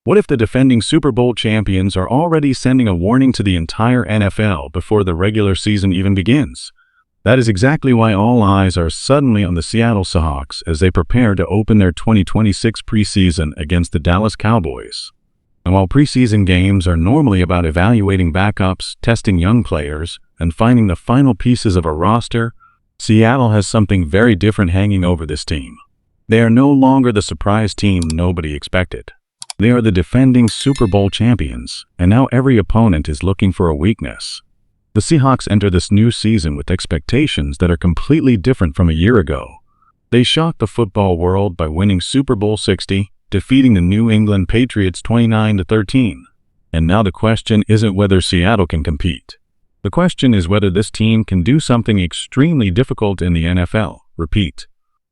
What if the defending Super Bowl champions are already sending a warning to the entire NFL before the regular season even begins? That is exactly why all eyes are suddenly on the Seattle Seahawks as they prepare to open their 2026 preseason against the Dallas Cowboys. And while preseason games are normally about evaluating backups, testing young players, and finding the final pieces of a roster, Seattle has something very different hanging over this team. They are no longer the surprise team nobody expected. They are the defending Super Bowl champions, and now every opponent is looking for a weakness. The Seahawks enter this new season with expectations that are completely different from a year ago. They shocked the football world by winning Super Bowl 60, defeating the New England Patriots 29-13. And now the question isn't whether Seattle can compete. The question is whether this team can do something extremely difficult in the NFL. Repeat.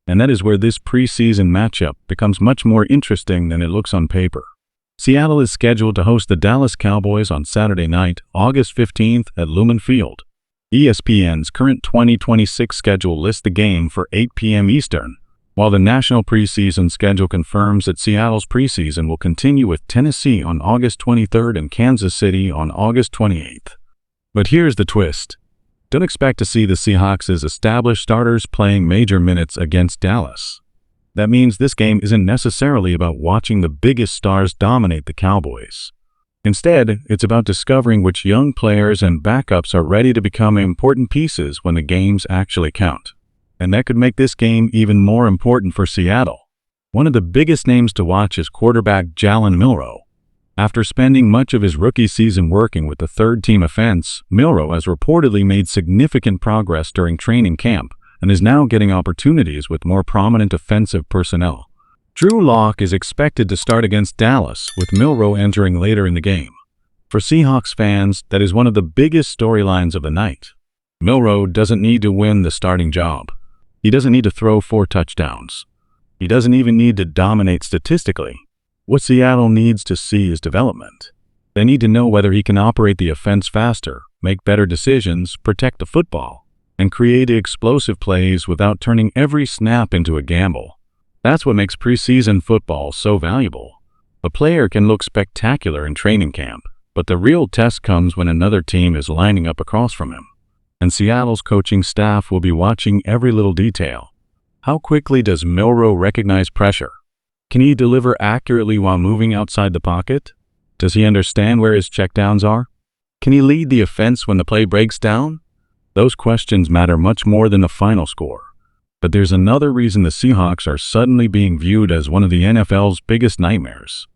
And that is where this preseason matchup becomes much more interesting than it looks on paper. Seattle is scheduled to host the Dallas Cowboys on Saturday night, August 15th at Lumen Field. ESPN's current 2026 schedule lists the game for 8 p.m. Eastern, while the national preseason schedule confirms that Seattle's preseason will continue with Tennessee on August 23rd and Kansas City on August 28th. But here's the twist. Don't expect to see the Seahawks' established starters playing major minutes against Dallas. That means this game isn't necessarily about watching the biggest stars dominate the Cowboys. Instead, it's about discovering which young players and backups are ready to become important pieces when the games actually count. And that could make this game even more important for Seattle. One of the biggest names to watch is quarterback Jalen Milroe. After spending much of his rookie season working with the third-team offense, Milroe has reportedly made significant progress during training camp and is now getting opportunities with more prominent offensive personnel. Drew Lock is expected to start against Dallas, with Milroe entering later in the game. For Seahawks fans, that is one of the biggest storylines of the night. Milroe doesn't need to win the starting job. He doesn't need to throw 4 touchdowns. He doesn't even need to dominate statistically. What Seattle needs to see is development. They need to know whether he can operate the offense faster, make better decisions, protect the football, and create explosive plays without turning every snap into a gamble. That's what makes preseason football so valuable. A player can look spectacular in training camp, but the real test comes when another team is lining up across from him. And Seattle's coaching staff will be watching every little detail. How quickly does Milroe recognize pressure? Can he deliver accurately while moving outside the pocket? Does he understand where his checkdowns are? Can he lead the offense when the play breaks down? Those questions matter much more than the final score. But there's another reason the Seahawks are suddenly being viewed as one of the NFL's biggest nightmares.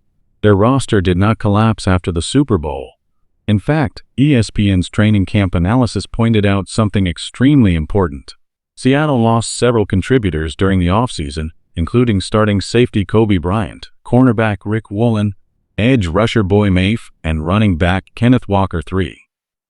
Their roster did not collapse after the Super Bowl. In fact, ESPN's training camp analysis pointed out something extremely important. Seattle lost several contributors during the offseason, including starting safety Kobe Bryant, cornerback Rick Woolen, edge rusher Boy Mafe, and running back Kenneth Walker III.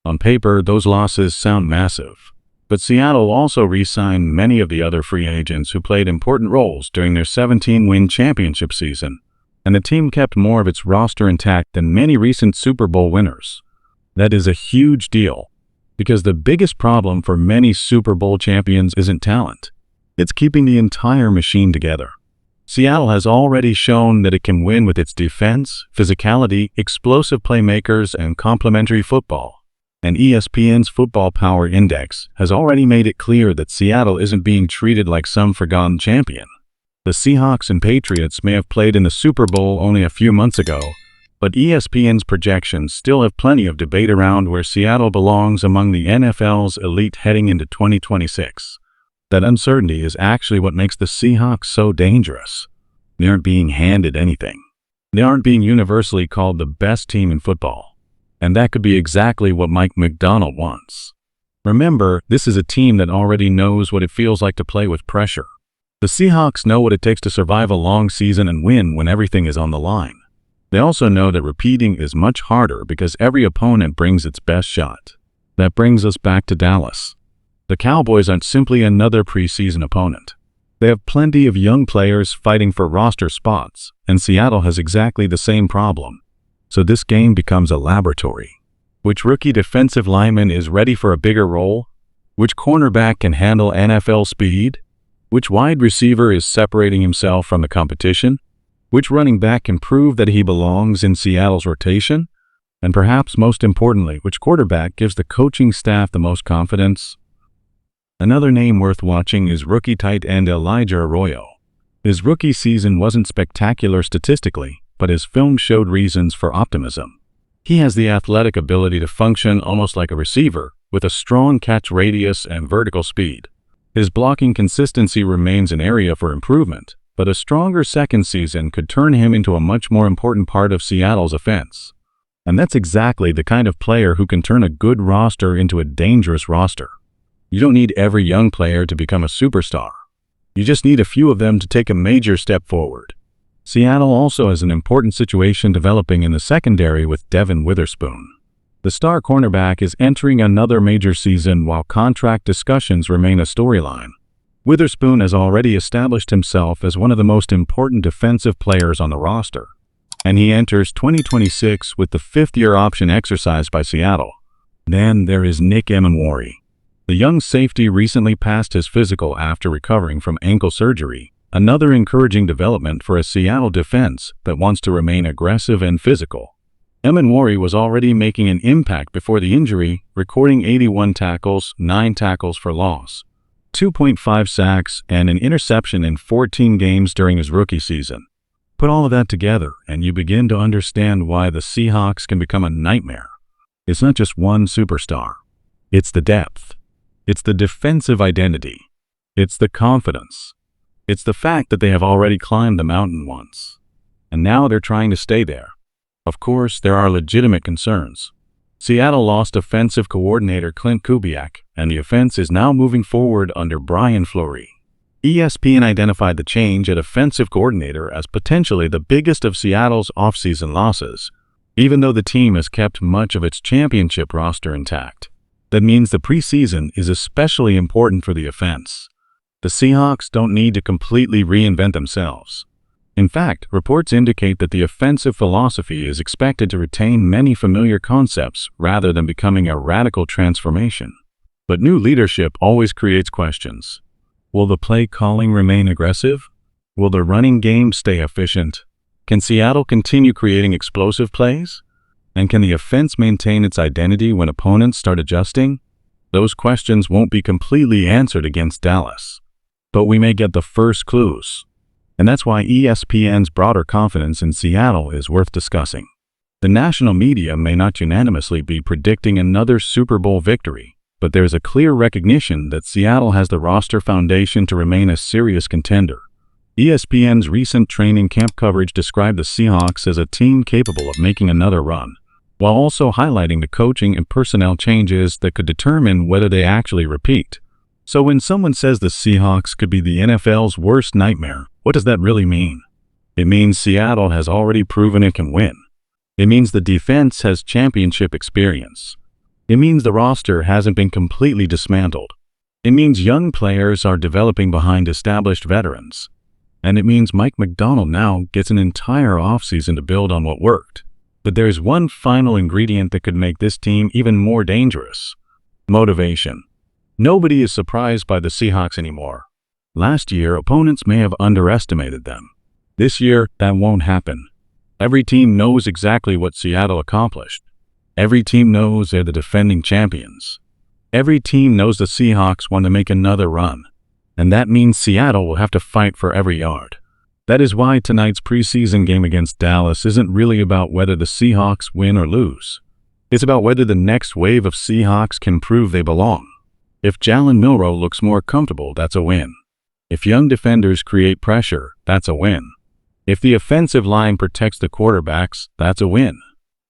On paper, those losses sound massive. But Seattle also re-signed many of the other free agents who played important roles during their 17-win championship season, and the team kept more of its roster intact than many recent Super Bowl winners. That is a huge deal, because the biggest problem for many Super Bowl champions isn't talent. It's keeping the entire machine together. Seattle has already shown that it can win with its defense, physicality, explosive playmakers, and complementary football. And ESPN's Football Power Index has already made it clear that Seattle isn't being treated like some forgotten champion. The Seahawks and Patriots may have played in the Super Bowl only a few months ago, but ESPN's projections still have plenty of debate around where Seattle belongs among the NFL's elite heading into 2026. That uncertainty is actually what makes the Seahawks so dangerous. They aren't being handed anything. They aren't being universally called the best team in football. And that could be exactly what Mike McDonald wants. Remember, this is a team that already knows what it feels like to play with pressure. The Seahawks know what it takes to survive a long season and win when everything is on the line. They also know that repeating is much harder because every opponent brings its best shot. That brings us back to Dallas. The Cowboys aren't simply another preseason opponent. They have plenty of young players fighting for roster spots, and Seattle has exactly the same problem. So this game becomes a laboratory. Which rookie defensive lineman is ready for a bigger role? Which cornerback can handle NFL speed? Which wide receiver is separating himself from the competition? Which running back can prove that he belongs in Seattle's rotation? And perhaps most importantly, which quarterback gives the coaching staff the most confidence? Another name worth watching is rookie tight end Elijah Arroyo. His rookie season wasn't spectacular statistically, but his film showed reasons for optimism. He has the athletic ability to function almost like a receiver, with a strong catch radius and vertical speed. His blocking consistency remains an area for improvement, but a stronger second season could turn him into a much more important part of Seattle's offense. And that's exactly the kind of player who can turn a good roster into a dangerous roster. You don't need every young player to become a superstar. You just need a few of them to take a major step forward. Seattle also has an important situation developing in the secondary with Devin Witherspoon. The star cornerback is entering another major season while contract discussions remain a storyline. Witherspoon has already established himself as one of the most important defensive players on the roster, and he enters 2026 with the fifth-year option exercised by Seattle. Then there is Nick Emenwari. The young safety recently passed his physical after recovering from ankle surgery, another encouraging development for a Seattle defense that wants to remain aggressive and physical. Emenwari was already making an impact before the injury, recording 81 tackles, 9 tackles for loss, 2.5 sacks, and an interception in 14 games during his rookie season. Put all of that together, and you begin to understand why the Seahawks can become a nightmare. It's not just one superstar. It's the depth. It's the defensive identity. It's the confidence. It's the fact that they have already climbed the mountain once, and now they're trying to stay there. Of course, there are legitimate concerns. Seattle lost offensive coordinator Clint Kubiak, and the offense is now moving forward under Brian Fleury. ESPN identified the change at offensive coordinator as potentially the biggest of Seattle's offseason losses, even though the team has kept much of its championship roster intact. That means the preseason is especially important for the offense. The Seahawks don't need to completely reinvent themselves. In fact, reports indicate that the offensive philosophy is expected to retain many familiar concepts rather than becoming a radical transformation. But new leadership always creates questions. Will the play calling remain aggressive? Will the running game stay efficient? Can Seattle continue creating explosive plays? And can the offense maintain its identity when opponents start adjusting? Those questions won't be completely answered against Dallas, but we may get the first clues. And that's why ESPN's broader confidence in Seattle is worth discussing. The national media may not unanimously be predicting another Super Bowl victory, but there's a clear recognition that Seattle has the roster foundation to remain a serious contender. ESPN's recent training camp coverage described the Seahawks as a team capable of making another run, while also highlighting the coaching and personnel changes that could determine whether they actually repeat. So when someone says the Seahawks could be the NFL's worst nightmare, what does that really mean? It means Seattle has already proven it can win. It means the defense has championship experience. It means the roster hasn't been completely dismantled. It means young players are developing behind established veterans. And it means Mike Macdonald now gets an entire offseason to build on what worked. But there's one final ingredient that could make this team even more dangerous: motivation. Nobody is surprised by the Seahawks anymore. Last year, opponents may have underestimated them. This year, that won't happen. Every team knows exactly what Seattle accomplished. Every team knows they're the defending champions. Every team knows the Seahawks want to make another run. And that means Seattle will have to fight for every yard. That is why tonight's preseason game against Dallas isn't really about whether the Seahawks win or lose. It's about whether the next wave of Seahawks can prove they belong. If Jalen Milroe looks more comfortable, that's a win. If young defenders create pressure, that's a win. If the offensive line protects the quarterbacks, that's a win.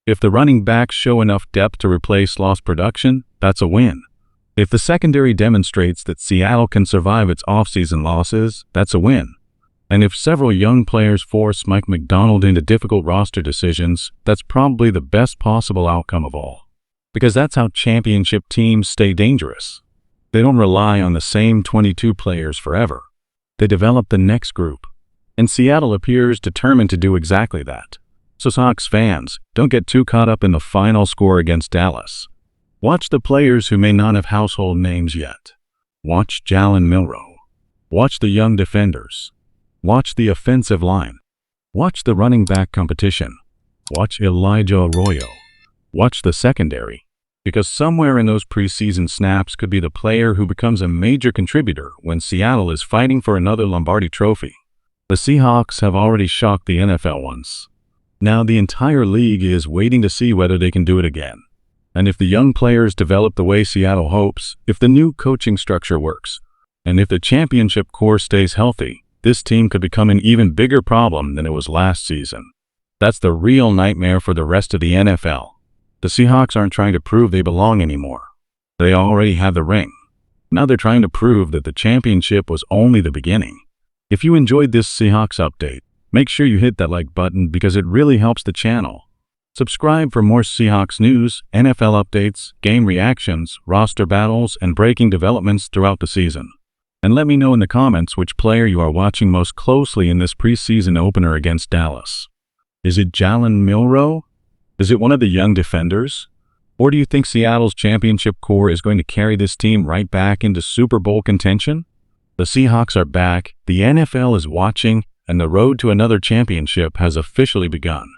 If the running backs show enough depth to replace lost production, that's a win. If the secondary demonstrates that Seattle can survive its offseason losses, that's a win. And if several young players force Mike Macdonald into difficult roster decisions, that's probably the best possible outcome of all. Because that's how championship teams stay dangerous. They don't rely on the same 22 players forever. They develop the next group. And Seattle appears determined to do exactly that. So Seahawks fans, don't get too caught up in the final score against Dallas. Watch the players who may not have household names yet. Watch Jalen Milroe. Watch the young defenders. Watch the offensive line. Watch the running back competition. Watch Elijah Arroyo. Watch the secondary. Because somewhere in those preseason snaps could be the player who becomes a major contributor when Seattle is fighting for another Lombardi trophy. The Seahawks have already shocked the NFL once. Now the entire league is waiting to see whether they can do it again. And if the young players develop the way Seattle hopes, if the new coaching structure works, and if the championship core stays healthy, this team could become an even bigger problem than it was last season. That's the real nightmare for the rest of the NFL. The Seahawks aren't trying to prove they belong anymore. They already have the ring. Now they're trying to prove that the championship was only the beginning. If you enjoyed this Seahawks update, make sure you hit that like button because it really helps the channel. Subscribe for more Seahawks news, NFL updates, game reactions, roster battles, and breaking developments throughout the season. And let me know in the comments which player you are watching most closely in this preseason opener against Dallas. Is it Jalen Milroe? Is it one of the young defenders? Or do you think Seattle's championship core is going to carry this team right back into Super Bowl contention? The Seahawks are back, the NFL is watching, and the road to another championship has officially begun.